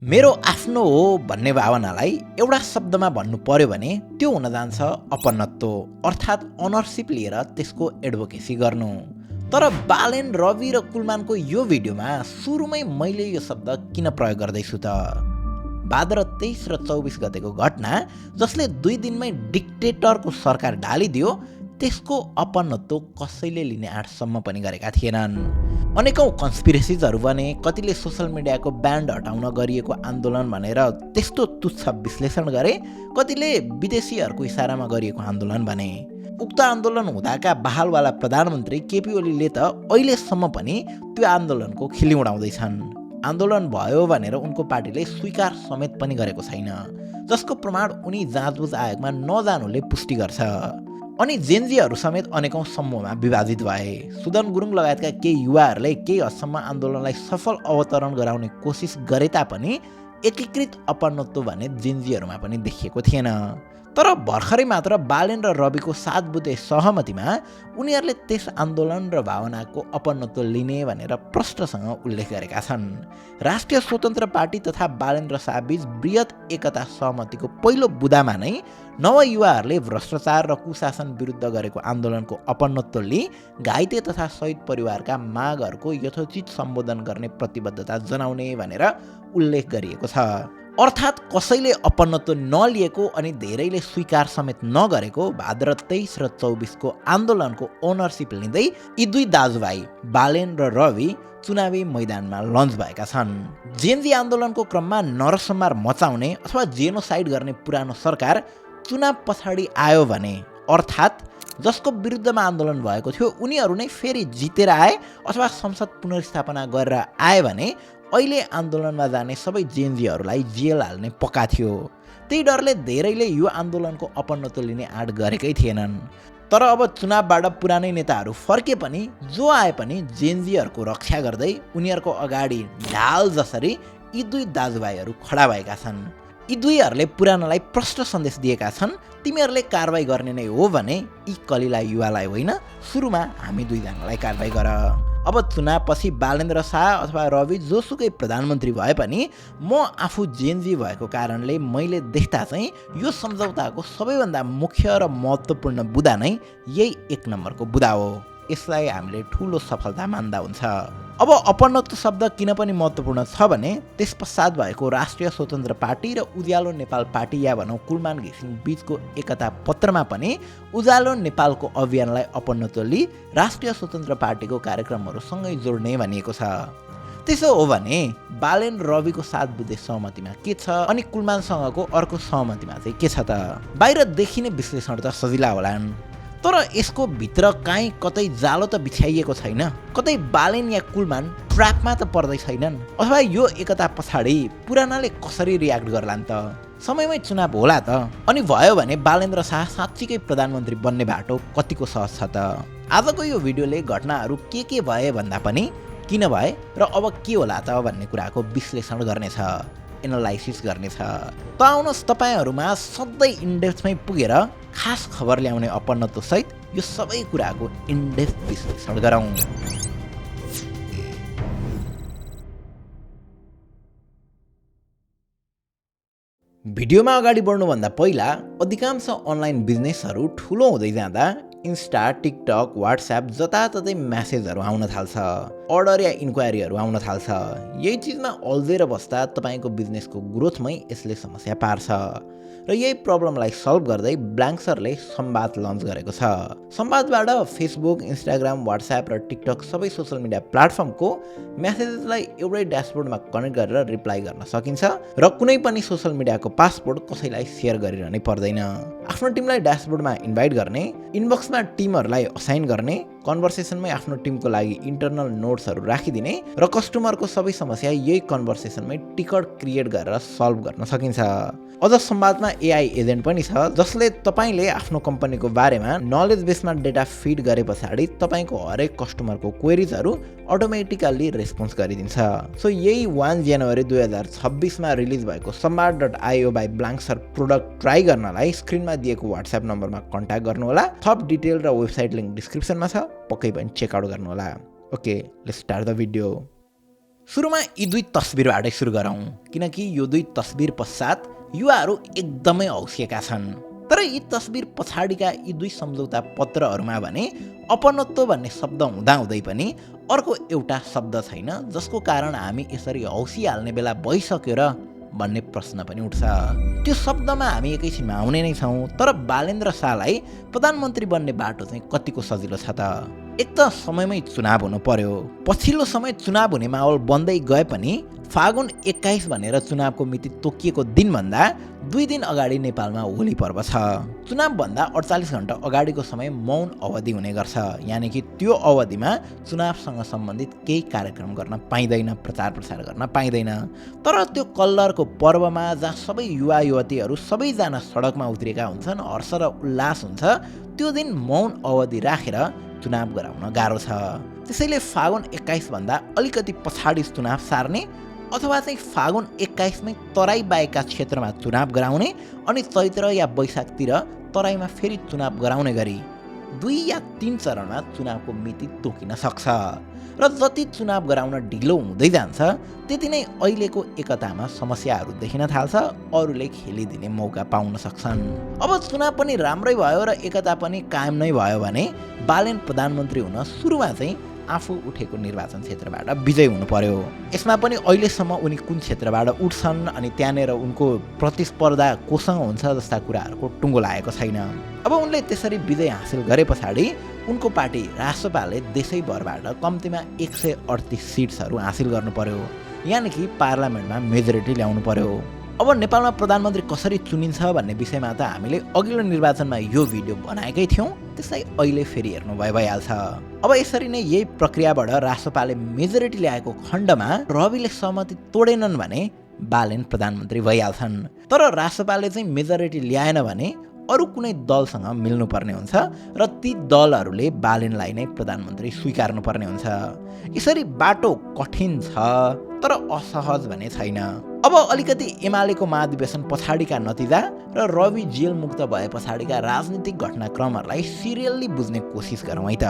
मेरो आफ्नो हो भन्ने भावनालाई एउटा शब्दमा भन्नु पर्यो भने त्यो हुन जान्छ अपनत्व अर्थात् अनरसिप लिएर त्यसको एडभोकेसी गर्नु। तर बालेन, रवि र कुलमानको यो भिडियोमा सुरुमै मैले यो शब्द किन प्रयोग गर्दैछु त? भाद्र 23 र 24 गतेको घटना जसले 2 दिनमै डिक्टेटरको सरकार ढालिदियो, त्यसको अपनत्व कसैले लिने आँटसम्म पनि गरेका थिएनन्। अनेकौं कन्स्पिरेसिजहरू बने, कतिले सोसल मिडियाको ब्यान्ड हटाउन गरिएको आन्दोलन भनेर त्यस्तो तुच्छ विश्लेषण गरे, कतिले विदेशीहरूको इसारामा गरिएको आन्दोलन भने। उक्त आन्दोलन हुँदाका बहालवाला प्रधानमन्त्री केपी ओलीले त अहिलेसम्म पनि त्यो आन्दोलनको खिल्ली उडाउँदैछन्। आन्दोलन भयो भनेर उनको पार्टीले स्वीकार समेत पनि गरेको छैन, जसको प्रमाण उनी जाँचबुझ आयोगमा नजानुले पुष्टि गर्छ। अनि जेनजीहरू समेत अनेकौं समूहमा विभाजित भए। सुदन गुरुङ लगायतका केही युवाहरूले केही हदसम्म आन्दोलनलाई सफल अवतरण गराउने कोसिस गरे तापनि एकीकृत अपनत्व भने जेनजीहरूमा पनि देखिएको थिएन। तर भर्खरै मात्र बालेन र रविको 7 बुँदे सहमतिमा उनीहरूले त्यस आन्दोलन र भावनाको अपनत्व लिने भनेर प्रष्टसँग उल्लेख गरेका छन्। राष्ट्रिय स्वतन्त्र पार्टी तथा बालेन र शाहबीच बृहत एकता सहमतिको पहिलो बुँदामा नै नवयुवाहरूले भ्रष्टाचार र कुशासन विरुद्ध गरेको आन्दोलनको अपनत्व लिई घाइते तथा शहीद परिवारका मागहरूको यथोचित सम्बोधन गर्ने प्रतिबद्धता जनाउने भनेर उल्लेख गरिएको छ। अर्थात् कसैले अपनत्व नलिएको अनि धेरैले स्वीकार समेत नगरेको भाद्र 23 र 24 को आन्दोलनको ओनरसिप लिँदै यी दुई दाजुभाइ बालेन र रवि चुनावी मैदानमा लन्च भएका छन्। जेनजी आन्दोलनको क्रममा नरसंहार मचाउने अथवा जेनोसाइड गर्ने पुरानो सरकार चुनाव पछाडि आयो भने, अर्थात् जसको विरुद्धमा आन्दोलन भएको थियो उनीहरू नै फेरि जितेर आए अथवा संसद पुनर्स्थापना गरेर आए भने अहिले आन्दोलनमा जाने सबै जेनजीहरूलाई जेल हाल्ने पक्का थियो। त्यही डरले धेरैले यो आन्दोलनको अपनत्व लिने आँट गरेकै थिएनन्। तर अब चुनावबाट पुरानै नेताहरू फर्के पनि जो आए पनि जेनजीहरूको रक्षा गर्दै उनीहरूको अगाडि ढाल जसरी यी दुई दाजुभाइहरू खडा भएका छन्। यी दुईहरूले पुरानोलाई प्रष्ट सन्देश दिएका छन्, तिमीहरूले कारबाही गर्ने नै हो भने यी कलिला युवालाई होइन, सुरुमा हामी दुईजनालाई कारबाही गर। अब चुनावपछि बालेन र शाह अथवा रवि जोसुकै प्रधानमन्त्री भए पनि म आफू जेनजी भएको कारणले मैले देख्दा चाहिँ यो सम्झौताको सबैभन्दा मुख्य र महत्त्वपूर्ण बुँदा नै यही 1 नम्बरको बुँदा हो। यसलाई हामीले ठुलो सफलता मान्दा हुन्छ। अब अपनत्व शब्द किन पनि महत्त्वपूर्ण छ भने त्यस पश्चात भएको राष्ट्रिय स्वतन्त्र पार्टी र उज्यालो नेपाल पार्टी या भनौँ कुलमान घिसिङ बीचको एकता पत्रमा पनि उज्यालो नेपालको अभियानलाई अपनत्व लिई राष्ट्रिय स्वतन्त्र पार्टीको कार्यक्रमहरूसँगै जोड्ने भनिएको छ। त्यसो हो भने बालेन रविको 7 बुँदे सहमतिमा के छ अनि कुलमानसँगको अर्को सहमतिमा चाहिँ के छ त? बाहिर देखिने विश्लेषण त सजिला होलान्, तर यसको भित्र काहीँ कतै जालो त बिछ्याइएको छैन। कतै बालेन या कुलमान ट्र्यापमा त पर्दै छैनन्, अथवा यो एकता पछाडि पुरानाले कसरी रियाक्ट गर्लान् त? समयमै चुनाव होला त, अनि भयो भने बालेन र शाह साँच्चीकै प्रधानमन्त्री बन्ने बाटो कतिको सहज छ त? आजको यो भिडियोले घटनाहरू के भए भन्दा पनि किन भए र अब के होला त भन्ने कुराको विश्लेषण गर्नेछ, एनालाइसिस गर्नेछ। त आउनुहोस् तपाईँहरूमा सधैँ इन्डेप्थमै पुगेर खास खबर ल्याउने अपनत्व सहित यो सबै कुराको इनडेप्थ विश्लेषण गरौँ। भिडियोमा अगाडि बढ्नुभन्दा पहिला अधिकांश अनलाइन बिजनेसहरू ठुलो हुँदै जाँदा इन्स्टा, टिकटक, व्हाट्सएप जताततै म्यासेजहरू आउन थाल्छ, अर्डर या इन्क्वायरीहरू आउन थाल्छ। यही चिजमा अल्झेर बस्दा तपाईँको बिजनेसको ग्रोथमै यसले समस्या पार्छ र यही प्रब्लमलाई सल्भ गर्दै ब्ल्याङ्कसरले संवाद लन्च गरेको छ। संवादबाट फेसबुक, इन्स्टाग्राम, व्हाट्सएप र टिकटक सबै सोसल मिडिया प्लेटफर्मको म्यासेजेसलाई एउटै ड्यासबोर्डमा कनेक्ट गरेर रिप्लाई गर्न सकिन्छ र कुनै पनि सोसल मिडियाको पासवर्ड कसैलाई सेयर गरिरहनै पर्दैन। आफ्नो टिमलाई ड्यासबोर्डमा इन्भाइट गर्ने, इनबक्समा टिमहरूलाई असाइन गर्ने, कन्भर्सेसनमै आफ्नो टिमको लागि इन्टरनल नोट्सहरू राखिदिने र कस्टमरको सबै समस्या यही कन्भर्सेसनमै टिकट क्रिएट गरेर सल्भ गर्न सकिन्छ। अझ संवादमा एआई एजेन्ट पनि छ जसले तपाईँले आफ्नो कम्पनीको बारेमा नलेज बेसमा डेटा फिड गरे पछाडि तपाईँको हरेक कस्टमरको क्वेरिजहरू अटोमेटिकल्ली रेस्पोन्स गरिदिन्छ। सो यही 1 जनवरी 2026मा रिलिज भएको संवाद.io बाई ब्ल्याङ्कसर प्रोडक्ट ट्राई गर्नलाई स्क्रिनमा दिएको व्हाट्सएप नम्बरमा कन्ट्याक्ट गर्नुहोला। थप डिटेल र वेबसाइट लिङ्क डिस्क्रिप्सनमा छ, पक्कै पनि चेकआउट गर्नुहोला। Okay, let's start the video. सुरुमा यी दुई तस्बिरबाटै सुरु गरौँ, किनकि यो दुई तस्बिर पश्चात युवाहरू एकदमै औँसिएका छन्। तर यी तस्बिर पछाडिका यी दुई सम्झौता पत्रहरूमा भने अपनत्व भन्ने शब्द हुँदाहुँदै पनि अर्को एउटा शब्द छैन, जसको कारण हामी यसरी औँसिहाल्ने बेला भइसक्यो र भन्ने प्रश्न पनि उठ्छ। त्यो शब्दमा हामी एकैछिनमा आउने नै छौँ, तर बालेन्द्र शाहलाई प्रधानमन्त्री बन्ने बाटो चाहिँ कतिको सजिलो छ त? एक त समयमै चुनाव हुनु पर्यो, पछिल्लो समय चुनाव हुने माहौल बन्दै गए पनि फागुन 21 भनेर चुनावको मिति तोकिएको दिनभन्दा 2 दिन अगाडि नेपालमा होली पर्व छ। चुनावभन्दा 48 घण्टा अगाडिको समय मौन अवधि हुने गर्छ, यानि कि त्यो अवधिमा चुनावसँग सम्बन्धित केही कार्यक्रम गर्न पाइँदैन, प्रचार प्रसार गर्न पाइँदैन। तर त्यो कल्लरको पर्वमा जहाँ सबै युवा युवतीहरू सबैजना सडकमा उत्रिएका हुन्छन्, हर्ष र उल्लास हुन्छ, त्यो दिन मौन अवधि राखेर चुनाव गराउन गाह्रो छ। त्यसैले फागुन 21 भन्दा अलिकति पछाडि चुनाव सार्ने अथवा चाहिँ फागुन 21 मै तराई बाहेकका क्षेत्रमा चुनाव गराउने अनि चैत्र या वैशाखतिर तराईमा फेरि चुनाव गराउने गरी 2 या 3 चरणमा चुनावको मिति तोकिन सक्छ। र जति चुनाव गराउन ढिलो हुँदै जान्छ त्यति नै अहिलेको एकतामा समस्याहरू देखिन थाल्छ, अरूले खेलिदिने मौका पाउन सक्छन्। अब चुनाव पनि राम्रै भयो र एकता पनि कायम नै भयो भने बालेन प्रधानमन्त्री हुन सुरुमा चाहिँ आफू उठेको निर्वाचन क्षेत्रबाट विजय हुनु पर्यो। यसमा पनि अहिलेसम्म उनी कुन क्षेत्रबाट उठ्छन् अनि त्यहाँनिर उनको प्रतिस्पर्धा कोसँग हुन्छ जस्ता कुराहरूको टुङ्गो लागेको छैन। अब उनले त्यसरी विजय हासिल गरे पछाडि उनको पार्टी राष्ट्रपाले देशैभरबाट कम्तीमा 138 सिट्सहरू हासिल गर्नु पर्यो, यानि कि पार्लियामेन्टमा मेजोरिटी ल्याउनु पर्यो। अब नेपालमा प्रधानमन्त्री कसरी चुनिन्छ भन्ने विषयमा त हामीले अघिल्लो निर्वाचनमा यो भिडियो बनाएकै थियौँ, त्यसलाई अहिले फेरि हेर्नु भइहाल्छ। अब यसरी नै यही प्रक्रियाबाट राष्ट्रपाले मेजोरिटी ल्याएको खण्डमा रविले सहमति तोडेनन् भने बालेन प्रधानमन्त्री भइहाल्छन्। तर राष्ट्रपालले चाहिँ मेजोरिटी ल्याएन भने अरू कुनै दलसँग मिल्नुपर्ने हुन्छ र ती दलहरूले बालेनलाई नै प्रधानमन्त्री स्वीकार्नुपर्ने हुन्छ। यसरी बाटो कठिन छ तर असहज भने छैन। अब अलिकति एमालेको महाधिवेशन पछाडिका नतिजा र रवि जेल मुक्त भए पछाडिका राजनीतिक घटनाक्रमहरूलाई सिरियल्ली बुझ्ने कोसिस गरौँ है त।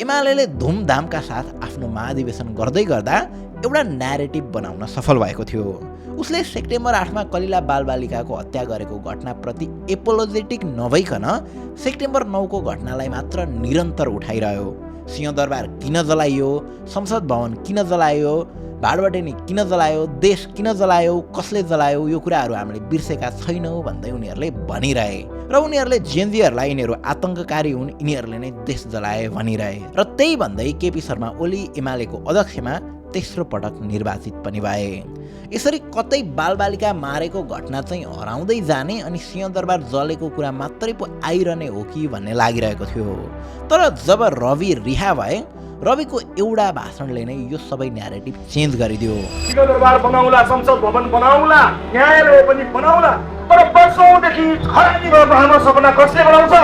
एमाले धुमधामका साथ आफ्नो महाधिवेशन गर्दै गर्दा एउटा न्यारेटिभ बनाउन सफल भएको थियो। उसले सेप्टेम्बर 8मा कलिला बालबालिकाको हत्या गरेको घटनाप्रति एपोलोजेटिक नभइकन सेप्टेम्बर 9 को घटनालाई मात्र निरन्तर उठाइरह्यो। सिंहदरबार किन जलाइयो, संसद भवन किन जलायो, भाडबटेनी किन जलायो, देश किन जलायो, कसले जलायो, यो कुराहरू हामीले बिर्सेका छैनौँ भन्दै उनीहरूले भनिरहे र उनीहरूले जेएनजीहरूलाई यिनीहरू आतङ्ककारी हुन्, यिनीहरूले नै देश जलाए भनिरहे। र त्यही भन्दै केपी शर्मा ओली एमालेको अध्यक्षमा तेस्रो पटक निर्वाचित पनि भए। यसरी कतै बालबालिका मारेको घटना चाहिँ हराउँदै जाने अनि सिंहदरबार जलेको कुरा मात्रै पो आइरहने हो कि भन्ने लागिरहेको थियो। तर जब रवि रिहा भए, रविको एउटा भाषणले नै यो सबै न्यारेटिभ चेन्ज गरिदियो। सिंहदरबार बनाउला, संसद भवन बनाउला, न्यायालय पनि बनाउला, तर वर्षौंदेखि खरानी भएको हाम्रो सपना कसले बनाउँछ?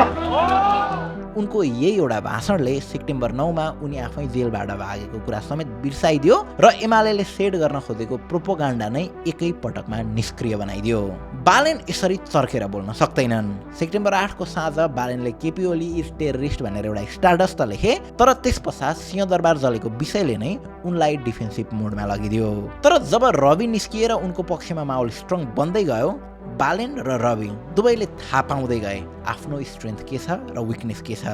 उनको यही एउटा भाषणले सेप्टेम्बर 9 मा उनी आफै जेलबाट भागेको कुरा समेत बिर्साइदियो र एमालेले सेट गर्न खोजेको प्रोपोगान्डा नै एकै पटकमा निष्क्रिय बनाइदियो। बालेन यसरी चर्केर बोल्न सक्दैनन्। सेप्टेम्बर 8 को साँझ बालेनले केपी ओली इज टेररिस्ट भनेर एउटा स्टाटस त लेखे, तर त्यस पश्चात सिंहदरबार जलेको विषयले नै उनलाई डिफेन्सिभ मोडमा लगिदियो। तर जब रवि निस्किएर उनको पक्षमा माहौल स्ट्रङ बन्दै गयो, बालेन र रवि दुवैले थाहा पाउँदै गए आफ्नो स्ट्रेन्थ के छ र विकनेस के छ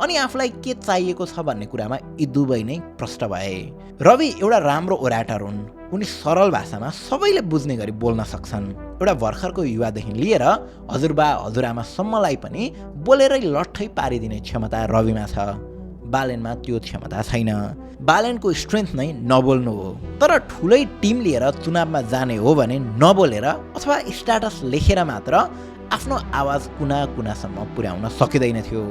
अनि आफूलाई के चाहिएको छ भन्ने कुरामा यी दुवै नै प्रष्ट भए। रवि एउटा राम्रो ओराटर हुन्, उनी सरल भाषामा सबैले बुझ्ने गरी बोल्न सक्छन्। एउटा भर्खरको युवादेखि लिएर हजुरबा हजुरआमासम्मलाई पनि बोलेरै लट्ठै पारिदिने क्षमता रविमा छ। बालेनमा त्यो क्षमता छैन। बालेनको स्ट्रेन्थ नै नबोल्नु हो। तर ठुलै टिम लिएर चुनावमा जाने हो भने नबोलेर अथवा स्ट्याटस लेखेर मात्र आफ्नो आवाज कुना कुनासम्म पुर्याउन सकिँदैन थियो।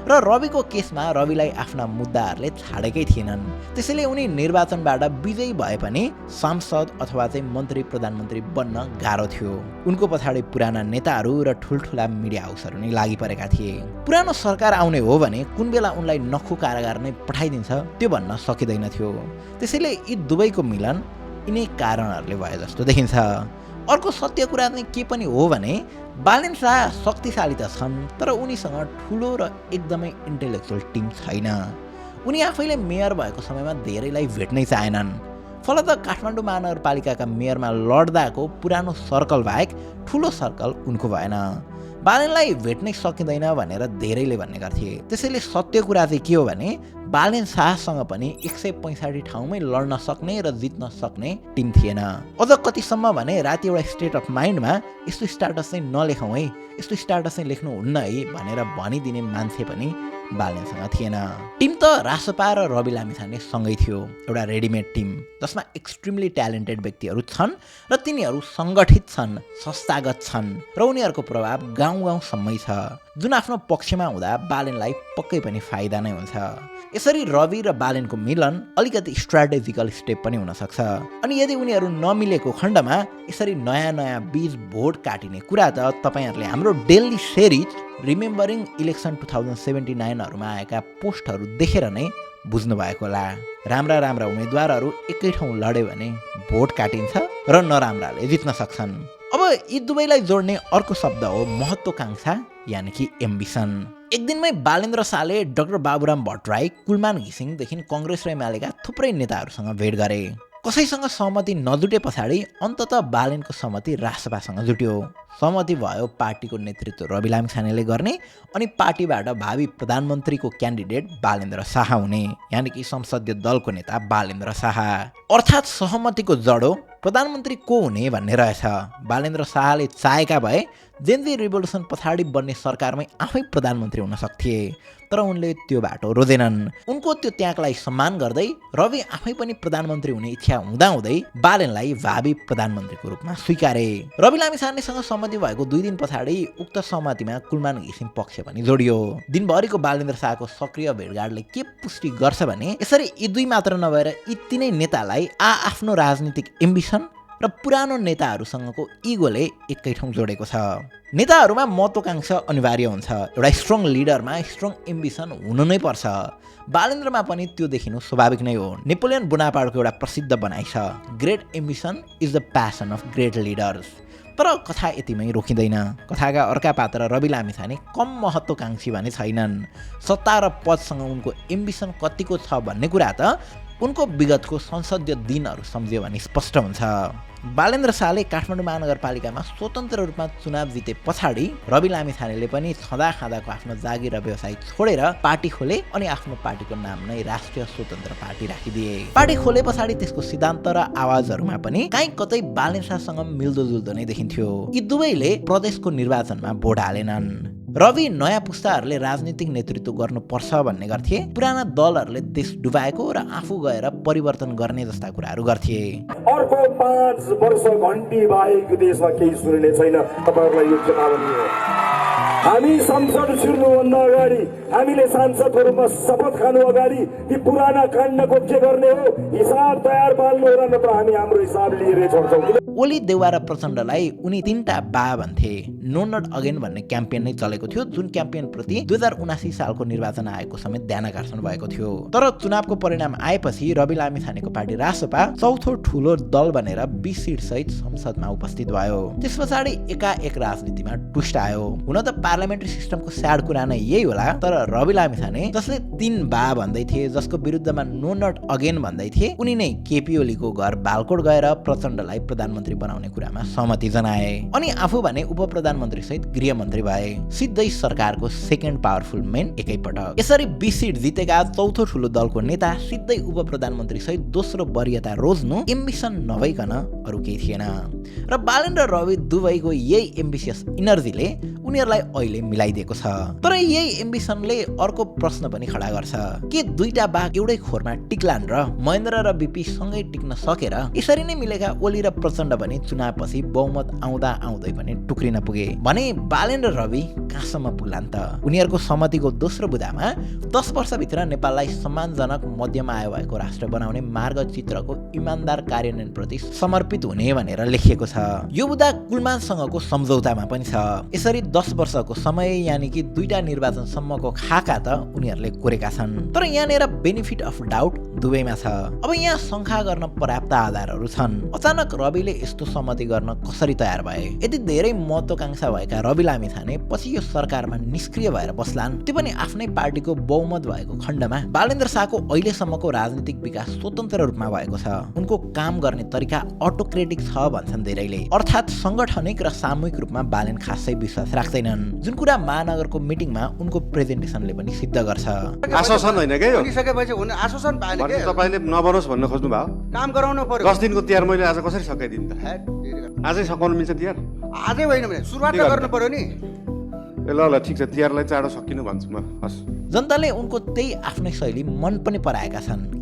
र रविको केसमा रविलाई आफ्ना मुद्दाहरूले छाडेकै थिएनन्। त्यसैले उनी निर्वाचनबाट विजयी भए पनि सांसद अथवा चाहिँ मन्त्री प्रधानमन्त्री बन्न गाह्रो थियो। उनको पछाडि पुराना नेताहरू र ठुल्ठुला मिडिया हाउसहरू नै लागि परेका थिए। पुरानो सरकार आउने हो भने कुन बेला उनलाई नखु कारागार नै पठाइदिन्छ त्यो भन्न सकिँदैन थियो। त्यसैले यी दुवैको मिलन यिनै कारणहरूले भए जस्तो देखिन्छ। अर्को सत्य कुरा चाहिँ के पनि हो भने बालेन शाह शक्तिशाली त छन्, तर उनीसँग ठुलो र एकदमै इन्टेलेक्चुअल टिम छैन। उनी आफैले मेयर भएको समयमा धेरैलाई भेट्नै चाहेनन्। फलत काठमाडौँ महानगरपालिकाका मेयरमा लड्दाको पुरानो सर्कल बाहेक ठुलो सर्कल उनको भएन। बालेनलाई भेट्नै सकिँदैन भनेर धेरैले भन्ने गर्थे। त्यसैले सत्य कुरा चाहिँ के हो भने बालेन शाहसँग पनि 165 ठाउँमै लड्न सक्ने र जित्न सक्ने टिम थिएन। अझ कतिसम्म भने राति एउटा स्टेट अफ माइन्डमा यस्तो स्ट्याटस चाहिँ नलेखौँ है, यस्तो स्ट्याटस चाहिँ लेख्नु हुन्न है भनेर भनिदिने मान्छे पनि बालेनसँग थिएन। टिम त रासपा र रवि लामिछाने सँगै थियो, एउटा रेडिमेड टिम जसमा एक्सट्रिमली ट्यालेन्टेड व्यक्तिहरू छन् र तिनीहरू सङ्गठित छन्, संस्थागत छन् र उनीहरूको प्रभाव गाउँ गाउँसम्मै छ, जुन आफ्नो पक्षमा हुँदा बालेनलाई पक्कै पनि फाइदा नै हुन्छ। यसरी रवि र बालेनको मिलन अलिकति स्ट्राटेजिकल स्टेप पनि हुनसक्छ। अनि यदि उनीहरू नमिलेको खण्डमा यसरी नयाँ नयाँ बीज भोट काटिने कुरा त तपाईँहरूले हाम्रो डेली सिरिज रिमेम्बरिङ इलेक्सन 2079हरूमा आएका पोस्टहरू देखेर नै बुझ्नुभएको होला। राम्रा राम्रा उम्मेदवारहरू एकै ठाउँ लड्यो भने भोट काटिन्छ र नराम्राले जित्न सक्छन्। अब यी दुवैलाई जोड्ने अर्को शब्द हो महत्त्वाकांक्षा, यानि कि एम्बिसन। एक दिनमै बालेन्द्र शाहले डाक्टर बाबुराम भट्टराई, कुलमान घिसिङदेखि कङ्ग्रेस र एमालेका थुप्रै नेताहरूसँग भेट गरे। कसैसँग सहमति नजुटे पछाडि अन्ततः बालेनको सहमति रासपासँग जुट्यो। सहमति भयो पार्टीको नेतृत्व रवि लामिछानेले गर्ने अनि पार्टीबाट भावी प्रधानमन्त्रीको क्यान्डिडेट बालेन्द्र शाह हुने, यानि कि संसदीय दलको नेता बालेन्द्र शाह। अर्थात् सहमतिको जडो प्रधानमन्त्री को हुने भन्ने रहेछ। बालेन्द्र शाहले चाहेका भए जेनजी रिभोल्युसन पछाडि बन्ने सरकारमै आफै प्रधानमन्त्री हुन सक्थे, तर उनले त्यो बाटो रोजेनन्। उनको त्यो त्यागलाई सम्मान गर्दै रवि आफै पनि प्रधानमन्त्री हुने इच्छा हुँदाहुँदै बालेनलाई भावी प्रधानमन्त्रीको रूपमा स्वीकारे। रवि लामिछानेसँग सहमति भएको 2 दिन पछाडि उक्त सहमतिमा कुलमान घिसिङ पक्ष पनि जोडियो। दिनभरिको बालेन्द्र शाहको सक्रिय भेटघाटले के पुष्टि गर्छ भने यसरी यी दुई मात्र नभएर यी तीनै नेतालाई आफ्नो राजनीतिक एम्बिसन र पुरानो नेताहरूसँगको इगोले एकै ठाउँ जोडेको छ। नेताहरूमा महत्त्वाकांक्षा अनिवार्य हुन्छ, एउटा स्ट्रङ लिडरमा स्ट्रङ एम्बिसन हुनु नै पर्छ। बालेन्द्रमा पनि त्यो देखिनु स्वाभाविक नै हो। नेपोलियन बोनापार्टको एउटा प्रसिद्ध भनाइ छ, great ambition is the passion of great leaders. तर कथा यतिमै रोकिँदैन। कथाका अर्का पात्र रवि लामिछाने कम महत्त्वाकांक्षी भने छैनन्। सत्ता र पदसँग उनको एम्बिसन कतिको छ भन्ने कुरा त उनको विगतको संसदीय दिनहरू सम्झियो भने स्पष्ट हुन्छ। बालेन्द्र शाहले काठमाडौँ महानगरपालिकामा स्वतन्त्र रूपमा चुनाव जिते पछाडि रवि लामिछानेले पनि छँदा खाँदाको आफ्नो जागिर र व्यवसाय छोडेर पार्टी खोले अनि आफ्नो पार्टीको नाम नै राष्ट्रिय स्वतन्त्र पार्टी राखिदिए। पार्टी खोले पछाडि त्यसको सिद्धान्त र आवाजहरूमा पनि कहीँ कतै बालेन्द्र शाहसँग मिल्दोजुल्दो नै देखिन्थ्यो। यी दुवैले प्रदेशको निर्वाचनमा भोट हालेनन्। रवि नयाँ पुस्ताहरूले राजनीतिक नेतृत्व गर्नुपर्छ भन्ने गर्थे, पुराना दलहरूले देश डुबाएको र आफू गएर परिवर्तन गर्ने जस्ता कुराहरू गर्थे। अर्को 5 वर्ष घन्टी बाहेक देशमा केही सुनिने छैन। तपाईहरुलाई यो चेतावनी हो। हामी संसद छिर्नुभन्दा अगाडि, हामीले सांसदहरूमा शपथ खानु अगाडि ती पुराना काण्डको के गर्ने हो हिसाब तयार पाल्नु होला, नत्र हामी हाम्रो हिसाब लिएर छोड्छौँ। ओली देउवा र प्रचण्डलाई उनी 3टा बा भन्थे। नो नट अगेन भन्ने क्याम्पेन नै चलेको थियो, जुन क्याम्पेन प्रति 2079 सालको निर्वाचन आएको समेत ध्यान आकर्षण भएको थियो। तर चुनावको परिणाम आएपछि रवि लामिछानेको पार्टी रासपा चौथो ठुलो दल बनेर 20 सिट सहित संसदमा उपस्थित भयो। त्यस पछाडि एकाएक राजनीतिमा ट्विस्ट आयो। हुन त पार्लियामेन्ट्री सिस्टमको स्याड कुरा नै यही होला, तर रवि लामिछाने जसले 3 बा भन्दै थिए, जसको विरुद्धमा नो नट अगेन भन्दै थिए, उनी नै केपी ओलीको घर बालकोट गएर प्रचण्डलाई प्रधानमन्त्री बनाउने कुरामा सहमति जनाए अनि आफू भने उप प्रधानमन्त्री सहित गृहमन्त्री भए। सिधै सरकारको सेकेन्ड पावरफुल मेन एकैपटक। यसरी 20 सिट जितेका चौथो ठुलो दलको नेता सिधै उप प्रधानमन्त्री सहित दोस्रो वरियता रोज्नु एम्बिसन नभइकन अरू केही थिएन। र बालेन र रवि दुवैको यही एम्बिसियस इनर्जीले उनीहरूलाई अहिले मिलाइदिएको छ। तर यही एम्बिसनले अर्को प्रश्न पनि खडा गर्छ, के दुईटा बाघ एउटै खोरमा टिक्लान् र महेन्द्र र बिपी सँगै टिक्न सकेर यसरी नै मिलेका ओली र प्रचण्ड भने चुनावपछि बहुमत आउँदा आउँदै पनि टुक्रिन पुगे भने बालेन र रवि कहाँसम्म पुग्लान् त? उनीहरूको सहमतिको दोस्रो बुँदामा 10 वर्षभित्र नेपाललाई सम्मानजनक मध्यम आय भएको राष्ट्र बनाउने मार्गचित्रको इमान्दार कार्यान्वयन प्रति समर्पित हुने भनेर लेखिएको छ। यो बुँदा कुलमानसँगको सम्झौतामा पनि छ। यसरी 10 वर्षको समय यानि कि 2टा निर्वाचनसम्मको खाका त उनीहरूले कोरेका छन्। तर यहाँनिर बेनिफिट अफ डाउट दुवैमा छ। अब यहाँ शङ्का गर्न पर्याप्त आधारहरू छन्। अचानक रविले यस्तो सहमति गर्न कसरी तयार भए? यदि धेरै महत्वाकांक्षा भएका रवि लामिछाने पछि यो सरकारमा निष्क्रिय भएर बस्लान्, त्यो पनि आफ्नै पार्टीको बहुमत भएको खण्डमा? बालेन्द्र शाहको अहिलेसम्मको राजनीतिक विकास स्वतन्त्र रूपमा भएको छ। उनको काम गर्ने तरिका अटोक्रेटिक छ भन्छन् धेरैले। अर्थात् संगठनिक र सामूहिक रूपमा बालेन खासै विश्वास राख्दैनन्, जुन कुरा महानगरको मिटिङमा उनको प्रेजेन्टेसनले पनि सिद्ध गर्छ। आश्वासन होइन के यो? बनिसकेपछि हुने आश्वासन भएन के? तपाईले नबनोस् भन्न खोज्नु भयो? काम गराउनु पर्यो। 10 दिनको तिहार मैले आज कसरी सकाइदिनु त? आजै सकाउनु मिल्छ तिहार? आजै होइन भने सुरुवात त गर्नु पर्यो नि। ए ल ल ठिक छ, तिहारलाई चाँडो सकिनु भन्छु म। हस्। जनताले उनको त्यही आफ्नै शैली मन पनि पराएका छन्।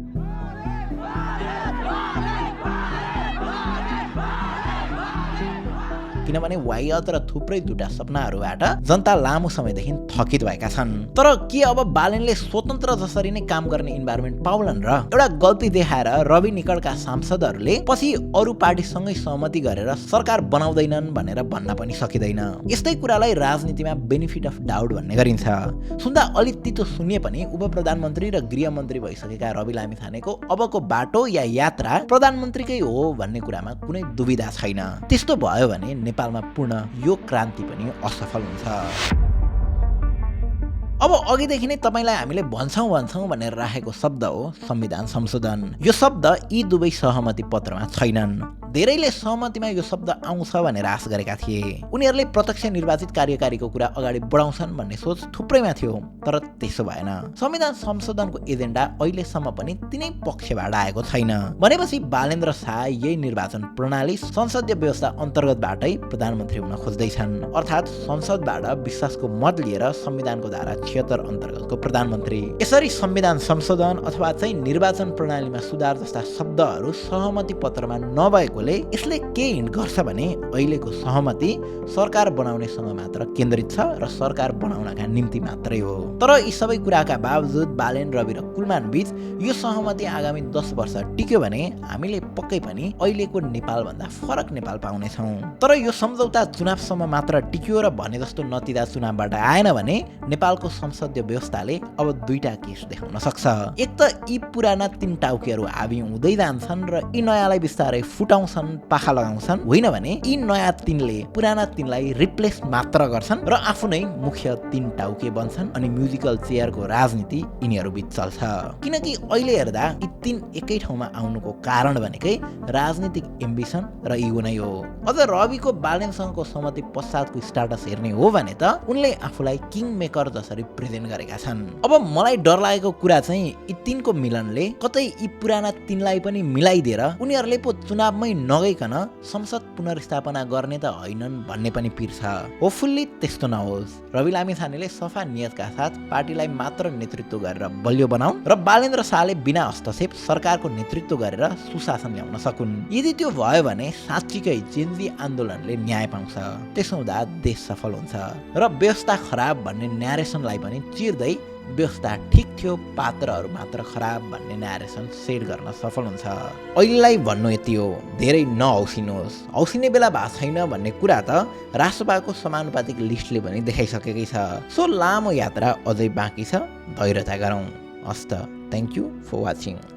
किनभने वाहियात र थुप्रै दुटा सपनाहरूबाट जनता लामो समयदेखि थकित भएका छन्। तर के अब बालेनले स्वतन्त्र जसरी नै काम गर्ने इन्भाइरोमेन्ट पाउलान् र? एउटा गल्ती देखाएर रवि निकटका सांसदहरूले पछि अरू पार्टीसँगै सहमति गरेर सरकार बनाउँदैनन् भनेर भन्न पनि सकिँदैन। यस्तै कुरालाई राजनीतिमा बेनिफिट अफ डाउट भन्ने गरिन्छ। सुन्दा अलि तितो सुनिए पनि उप प्रधानमन्त्री र गृहमन्त्री भइसकेका रवि लामिछानेको अबको बाटो या यात्रा प्रधानमन्त्रीकै हो भन्ने कुरामा कुनै दुविधा छैन। त्यस्तो भयो भने नेपालमा पूर्ण यो क्रान्ति पनि असफल हुन्छ। अब अघिदेखि नै तपाईँलाई हामीले भन्छौँ भनेर राखेको शब्द हो संविधान संशोधन। यो शब्द यी दुवै सहमति पत्रमा छैनन्। धेरैले सहमतिमा यो शब्द आउँछ भनेर आश गरेका थिए। उनीहरूले प्रत्यक्ष निर्वाचित कार्यकारीको कुरा अगाडि बढाउँछन् भन्ने सोच थुप्रैमा थियो, तर त्यसो भएन। संविधान संशोधनको एजेन्डा अहिलेसम्म पनि तिनै पक्षबाट आएको छैन। भनेपछि बालेन्द्र शाह यही निर्वाचन प्रणाली संसदीय व्यवस्था अन्तर्गतबाटै प्रधानमन्त्री हुन खोज्दैछन्। अर्थात् संसदबाट विश्वासको मत लिएर संविधानको धारा 76 अन्तर्गतको प्रधानमन्त्री। यसरी संविधान संशोधन अथवा चाहिँ निर्वाचन प्रणालीमा सुधार जस्ता शब्दहरू सहमति पत्रमा नभएकोले यसले के हिन्ट गर्छ भने अहिलेको सहमति सरकार बनाउनेसँग मात्र केन्द्रित छ र सरकार बनाउनका निम्ति मात्रै हो। तर यी सबै कुराका बावजुद बालेन, रवि र कुलमान बीच यो सहमति आगामी 10 वर्ष टिक्यो भने हामीले पक्कै पनि अहिलेको नेपालभन्दा फरक नेपाल पाउनेछौँ। तर यो सम्झौता चुनावसम्म मात्र टिक्यो र भने जस्तो नतिजा चुनावबाट आएन भने नेपालको संसदीय व्यवस्थाले अब दुईटा केस देखाउन सक्छ। एक त यी पुराना 3 टाउकेहरू हाबी हुँदै जान्छन् र यी नयाँलाई बिस्तारै फुटाउँछन्, पाखा लगाउँछन्, होइन भने यी नयाँ 3ले पुराना 3लाई रिप्लेस मात्र गर्छन् र आफू नै मुख्य 3 टाउके बन्छन् अनि म्युजिकल चेयरको राजनीति यिनीहरू बीच चल्छ। किनकि अहिले हेर्दा यी 3 एकै ठाउँमा आउनुको कारण भनेकै राजनीतिक एम्बिसन र इगो नै हो। अझ रविको बालेनसँगको सहमति पश्चातको स्टाटस हेर्ने हो भने त उनले आफूलाई किङ मेकर जसरी प्रेजेन्ट गरेका छन्। अब मलाई डर लागेको कुरा चाहिँ यी 3को मिलनले कतै यी पुराना 3लाई पनि मिलाइदिएर उनीहरूले पो चुनावमै नगइकन संसद पुनर्स्थापना गर्ने त होइनन् भन्ने पनि पिर छ। होपफुल्ली त्यस्तो नहोस्। रवि लामिछानेले सफा नियतका साथ पार्टीलाई मात्र नेतृत्व गरेर बलियो बनाउन् र बालेन्द्र शाहले बिना हस्तक्षेप सरकारको नेतृत्व गरेर सुशासन ल्याउन सकुन्। यदि त्यो भयो भने साँच्चीकै जेनजी आन्दोलनले न्याय पाउँछ। त्यसो हुँदा देश सफल हुन्छ र व्यवस्था खराब भन्ने न्यारेसनलाई पनि चिर्दै व्यवस्था ठिक थियो, पात्रहरू मात्र खराब भन्ने न्यारेसन सेट गर्न सफल हुन्छ। अहिलेलाई भन्नु यति हो, धेरै नहौसिनुहोस्। हौसिने बेला भएको छैन भन्ने कुरा त राष्ट्रसभाको समानुपातिक लिस्टले पनि देखाइसकेकै छ। सो लामो यात्रा अझै बाँकी छ, धैर्यता गरौँ। हस्त, थ्याङ्क यू फर वाचिङ।